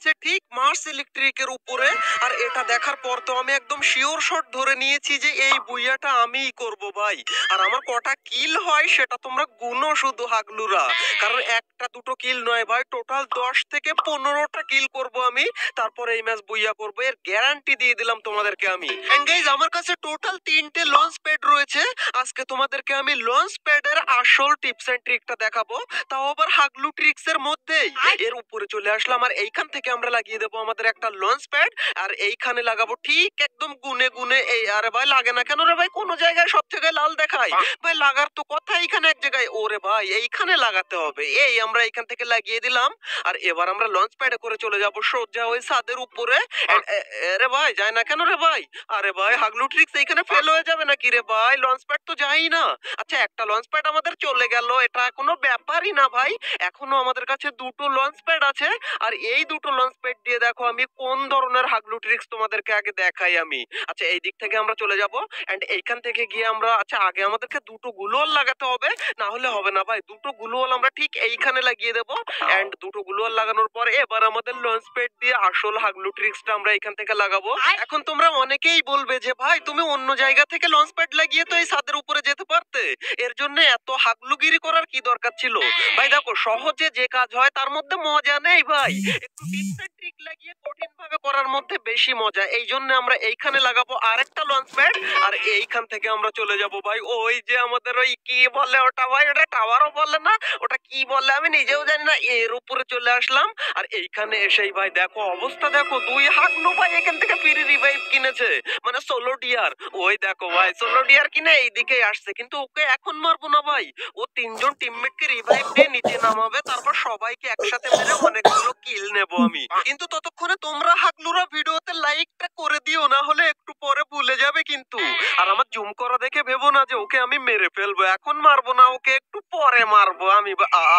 যাচ্ছে ঠিক মার্স ইলেকট্রিকের উপরে। আর এটা দেখার পর তো আমি একদম শিওর শট ধরে নিয়েছি যে এই বুইয়াটা আমিই করব ভাই। আর আমার কটা কিল হয় সেটা তোমরা গুনো শুধু হাগলুরা, কারণ একটা দুটো কিল নয় ভাই, টোটাল 10 থেকে 15টা কিল করব আমি, তারপরে এই ম্যাচ বুইয়া করব, এর গ্যারান্টি দিয়ে দিলাম তোমাদেরকে আমি। এন্ড গাইস আমার কাছে টোটাল 3টে লঞ্চ প্যাড রয়েছে। আজকে তোমাদেরকে আমি লঞ্চ প্যাডের আসল টিপস এন্ড ট্রিকটা দেখাবো, তাও আবার হাগলু ট্রিক্স এর মধ্যেই। এর উপরে চলে আসলাম আর এইখান থেকে আমরা লাগিয়ে দেবো আমাদের একটা লঞ্চ প্যাড, আর এইখানে লাগাবো ঠিক একদম গুনে গুনে এই। আরে ভাই লাগে না কেন রে ভাই? কোন জায়গায় সব থেকে লাল দেখায় ভাই? লাগার তো কথা এইখানে এক জায়গায়। ওরে ভাই এইখানে লাগাতে হবে, এই আমরা এইখান থেকে লাগিয়ে দিলাম। আর এবার আমরা লঞ্চ প্যাডে করে চলে যাবো সোজা ওই ছাদের উপরে। আরে ভাই যায় না কেন রে ভাই? আরে ভাই হাগলু ট্রিক্স এইখানে ফেল হয়ে যাবে নাকি রে ভাই? লঞ্চ প্যাড তো যাই না। আচ্ছা একটা লঞ্চ প্যাড আমাদের চলে গেল, এটা কোনো ব্যাপারই না ভাই। এখনো আমাদের কাছে দুটো লঞ্চ প্যাড আছে। আর এই দুটো লঞ্চ প্যাড দিয়ে দেখো আমি কোন ধরনের হাগলু ট্রিক্স তোমাদেরকে আগে দেখাই আমি। আচ্ছা এই দিক থেকে আমরা চলে যাব এন্ড এইখান থেকে গিয়ে আমরা, আচ্ছা আগে আমাদেরকে দুটো গ্লুওয়াল লাগাতে হবে, না হলে হবে না ভাই। দুটো গ্লুওয়াল আমরা ঠিক এইখানে লাগিয়ে দেবো এন্ড দুটো গ্লুওয়াল লাগানোর পরে এবার আমাদের লঞ্চ প্যাড দিয়ে আসল হাগলু ট্রিক্সটা আমরা এখান থেকে লাগাবো। এখন তোমরা অনেকেই বলবে যে ভাই তুমি অন্য জায়গা থেকে লঞ্চ প্যাড লাগিয়ে তো এই ছাদের উপরে যেতে পারতে, এর জন্য এত হাগলুগিরি করার কি দরকার ছিল? ভাই দেখো সহজে যে কাজ হয় তার মধ্যে মজা নেই ভাই, একটু টিপস এন্ড ট্রিক লাগিয়ে কঠিন ভাবে করার মধ্যে বেশি মজা। এই জন্য আমরা এইখানে লাগাবো আরেকটা লঞ্চ প্যাড, আর এইখান থেকে আমরা চলে যাব ভাই ওই যে আমাদের ওই কি বলে ওটা ভাই, ওটা টাওয়ারও বলে না, ওটা কি বলে আমি নিজেও জানি না, এর উপরে চলে আসলাম। আর এইখানে এসেই ভাই দেখো অবস্থা দেখো, দুই হাগলু ভাই এখান থেকে ফ্রি রিভাইভ কিনেছে, মানে সোলো ডিয়ার। ওই দেখো ভাই সোলো ডিয়ার কিনে এইদিকে আসছে, কিন্তু ওকে এখন মারবো না ভাই, ও তিনজন টিমমেটকে রিভাইভ দিয়ে নিচে নামাবে, তারপর সবাইকে একসাথে মেরে অনেকগুলো কিল নেব আমি। কিন্তু ততক্ষণে তোমরা হাগলুরা ভিডিওতে লাইকটা করে দিও, না হলে একটু পরে ভুলে যাবে কিন্তু। আর আমার জুম করা দেখে ভেবো না যে ওকে আমি মেরে ফেলবো, এখন মারবো না ওকে, একটু পরে মারবো আমি।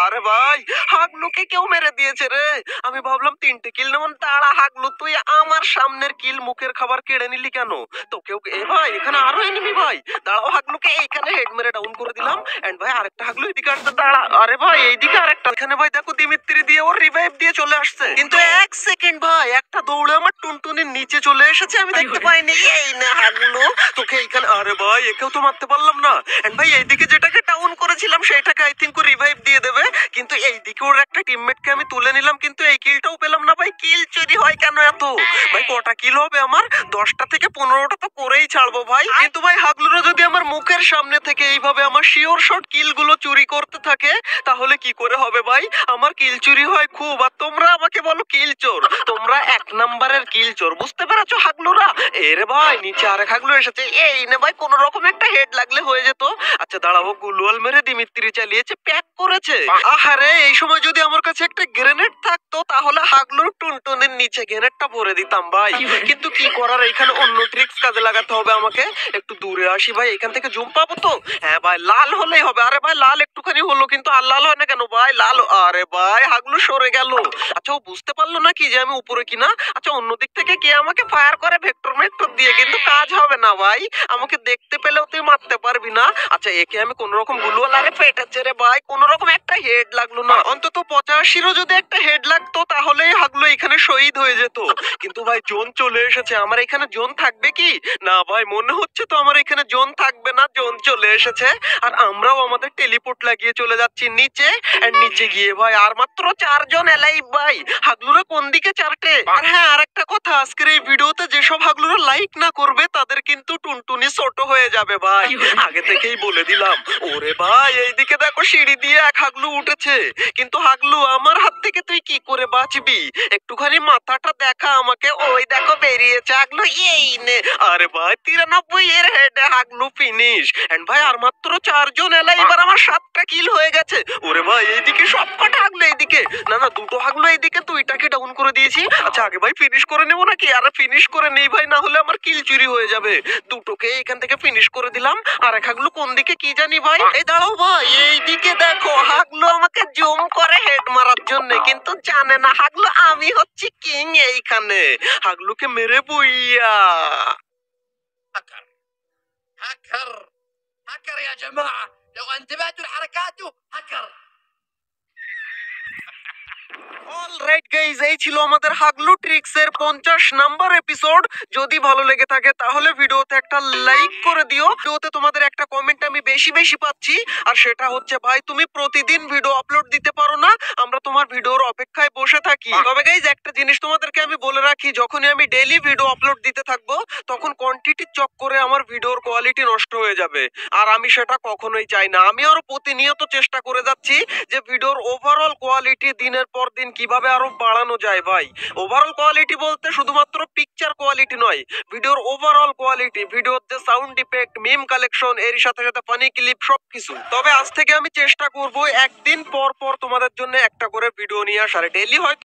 আরে ভাই হাগলুকে কেউ মেরে দিয়েছে রে, আমি ভাবলাম 3টে কিল নেব। তাড়া হাগলু তুই আমার সামনের কিল মুখের খাবার কেড়ে নিলি কেন? তোকেও এ ভাই এখানে আরো এনিমি ভাই, দাঁড়াও হাগলুকে এইখানে হেড মেরে ডাউন করে দিলাম। এন্ড ভাই আরেকটা হাগলু এদিকে আসছে, দাঁড়া। আরে ভাই এইদিকে আরেকটা, এখানে ভাই দেখো দিমিত্রি দিয়ে ওর রিভাইভ দিয়ে চলে আসছে, কিন্তু এক সেকেন্ড ভাই একটা দৌড়ে আমার টুনটুনির নিচে চলে এসেছে, আমি দেখতে পাইনি। এই না হাগলু তোকে এইখানে, আরে ভাই একেও তো মারতে পারলাম না। এন্ড ভাই এইদিকে যেটাকে ডাউন করেছিলাম সেটাকে আই থিঙ্ক ও রিভাইভ দিয়ে দেবে, কিন্তু এইদিকে ওর একটা টিমমেটকে আমি তুলে নিলাম, কিন্তু এই কিলটাও পেলাম না ভাই। কিল চুরি হয় কেন এত? ভাই কটা কিল হবে আমার? 10টা থেকে 15টা তো করেই ছাড়বো ভাই। কিন্তু ভাই হাগলুরা যদি আমার মুখের সামনে থেকে এইভাবে আমার শিওর শট কিল গুলো চুরি করতে থাকে তাহলে কি করে হবে ভাই? আমার কিল চুরি হয় খুব, আর তোমরা আমাকে বলো কিল চোর। তোমরা 1 নম্বরের কিল চোর, বুঝতে পেরেছো হাগলুরা? এরে ভাই নিচে আরেক হাগলু এসেছে, এই নে ভাই কোন রকম একটা হেড লাগলে হয়ে যেত। আচ্ছা দাঁড়াবো, গুলওয়াল মেরে দিমিত্রি চালিয়েছে, প্যাক করেছে। আহারে এই সময় যদি আমার কাছে একটা গ্রেনেড থাকতো তাহলে হাগলুর টুনটুনের নিচে গ্রেনেডটা ভরে দিতাম ভাই। কিন্তু কি করার, এখানে অন্য ট্রিক্স কাজে লাগাতে হবে আমাকে। একটু দূরে আসি ভাই, এখান থেকে জুম পাবো তো? হ্যাঁ ভাই লাল হলেই হবে। আরে ভাই লাল একটুখানি হলো, কিন্তু আর লাল হয় না কেন ভাই? লাল, আরে ভাই হাগলু সরে গেল। আচ্ছা ও বুঝতে পারলো নাকি যে আমি উপরে কিনা? আচ্ছা অন্য দিক থেকে কে আমাকে ফায়ার করে ভেক্টর মেক্টর দিয়ে, কিন্তু কাজ হবে না ভাই, আমাকে দেখতে পেলেও তুই মারতে পারবি না। আচ্ছা একে আমি কোন রকম গুলওয়াল, আরে ফেটেছে রে ভাই, কোন রকম একটা হেড লাগলো না। অন্তত 85রও যদি একটা হেড লাগতো তাহলেই হাগলু এখানে শহীদ হয়ে যেত। কিন্তু ভাই জোন চলে এসেছে, আমার এখানে জোন থাকবে কি না ভাই? মনে হচ্ছে তো আমার এখানে জোন থাকবে না, জোন চলে এসেছে। আর আমরাও আমাদের টেলিপোর্ট লাগিয়ে চলে যাচ্ছি নিচে। আর নিচে গিয়ে ভাই আর মাত্র 4জন এলাইভ ভাই। হাগলুরা কোন দিকে 4টে? আর হ্যাঁ আরেকটা কথা, আজকের এই ভিডিওতে যেসব হাগলুরা লাইক না করবে তাদের কিন্তু টুনটুনি ছোট হয়ে যাবে ভাই, আগে থেকেই বলে দিলাম। ওরে ভাই এইদিকে দেখো সিঁড়ি দিয়ে এক হাগলু উঠেছে, কিন্তু হাগলু আমার হাত থেকে তুই কি করে বাঁচবি? একটুখানি মাথাটা দেখা আমাকে, ওই দেখো বেরিয়েছে হাগলু, এই নে। আরে ভাই 93 এর হেডে হাগলু ফিনিশ। এন্ড ভাই আর মাত্র 4জন এলাই, এবার আমার 7টা কিল হয়ে গেছে। ওরে ভাই এইদিকে সবকটা হাগলু এইদিকে, না না দুটো হাগলু এইদিকে, দুইটাকে ডাউন করে দিয়েছি। আচ্ছা আগে ভাই ফিনিশ করে নেবো নাকি? আরে ফিনিশ করে নেই ভাই, না হলে আমার কিল চুরি হয়ে যাবে। দুটোকে এখান থেকে ফিনিশ করে দিলাম। আর এক হাগলু কোন দিকে কি জানি ভাই। এই দাঁড়াও ভাই, এইদিকে দেখো হাগলু আমাকে জুম করে হেড মারার জন্য, কিন্তু জানে না হাগলু আমি হচ্ছি কিং এইখানে। হাগলুকে মেরে বইয়া। هكر هكر هكر يا جماعة، لو انتبهتوا لحركاته هكر. অলরাইট গাইজ, এই ছিল আমাদের হাগলু ট্রিক্স এর 50 নাম্বার এপিসোড। যদি ভালো লেগে থাকে তাহলে ভিডিওতে একটা লাইক করে দিও। ভিডিওতে তোমাদের একটা কমেন্ট আমি বেশি বেশি পাচ্ছি, আর সেটা হচ্ছে ভাই তুমি প্রতিদিন ভিডিও আপলোড দিতে পারো না, আমরা তোমার ভিডিওর অপেক্ষায় বসে থাকি। তবে গাইজ একটা জিনিস তোমাদেরকে আমি বলে রাখি, যখনই আমি ডেইলি ভিডিও আপলোড দিতে থাকবো তখন কোয়ান্টিটির চক্করে আমার ভিডিওর কোয়ালিটি নষ্ট হয়ে যাবে, আর আমি সেটা কখনোই চাই না। আমি আরো প্রতিনিয়ত চেষ্টা করে যাচ্ছি যে ভিডিওর ওভারঅল কোয়ালিটি দিনের পর দিন কিভাবে আরো বাড়ানো যায় ভাই। ওভারঅল কোয়ালিটি বলতে শুধুমাত্র পিকচার কোয়ালিটি নয়, ভিডিওর ওভারঅল কোয়ালিটি, ভিডিওর যে সাউন্ড ইফেক্ট, মিম কালেকশন, এর সাথে সাথে ফানি ক্লিপ সবকিছু। তবে আজ থেকে আমি চেষ্টা করব একদিন পর পর তোমাদের জন্য একটা করে ভিডিও নিয়ে আসার। ডেইলি হয়তো